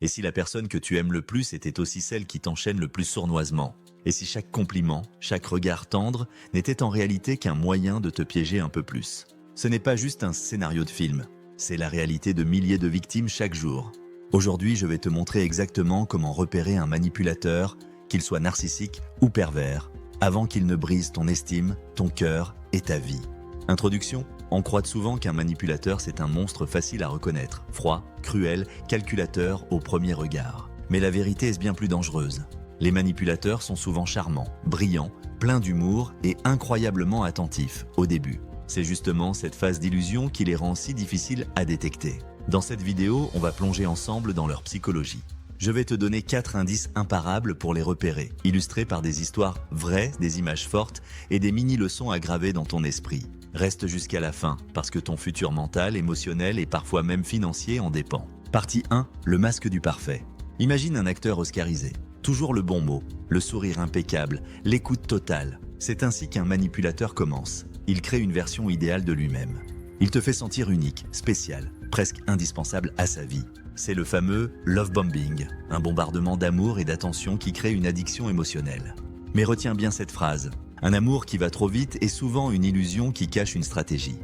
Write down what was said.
Et si la personne que tu aimes le plus était aussi celle qui t'enchaîne le plus sournoisement? Et si chaque compliment, chaque regard tendre n'était en réalité qu'un moyen de te piéger un peu plus? Ce n'est pas juste un scénario de film, c'est la réalité de milliers de victimes chaque jour. Aujourd'hui, je vais te montrer exactement comment repérer un manipulateur, qu'il soit narcissique ou pervers, avant qu'il ne brise ton estime, ton cœur et ta vie. Introduction. On croit souvent qu'un manipulateur c'est un monstre facile à reconnaître, froid, cruel, calculateur au premier regard. Mais la vérité est bien plus dangereuse. Les manipulateurs sont souvent charmants, brillants, pleins d'humour et incroyablement attentifs au début. C'est justement cette phase d'illusion qui les rend si difficiles à détecter. Dans cette vidéo, on va plonger ensemble dans leur psychologie. Je vais te donner 4 indices imparables pour les repérer, illustrés par des histoires vraies, des images fortes et des mini-leçons à graver dans ton esprit. Reste jusqu'à la fin, parce que ton futur mental, émotionnel et parfois même financier en dépend. Partie 1. Le masque du parfait. Imagine un acteur oscarisé. Toujours le bon mot, le sourire impeccable, l'écoute totale. C'est ainsi qu'un manipulateur commence. Il crée une version idéale de lui-même. Il te fait sentir unique, spécial, presque indispensable à sa vie. C'est le fameux love bombing, un bombardement d'amour et d'attention qui crée une addiction émotionnelle. Mais retiens bien cette phrase. Un amour qui va trop vite est souvent une illusion qui cache une stratégie.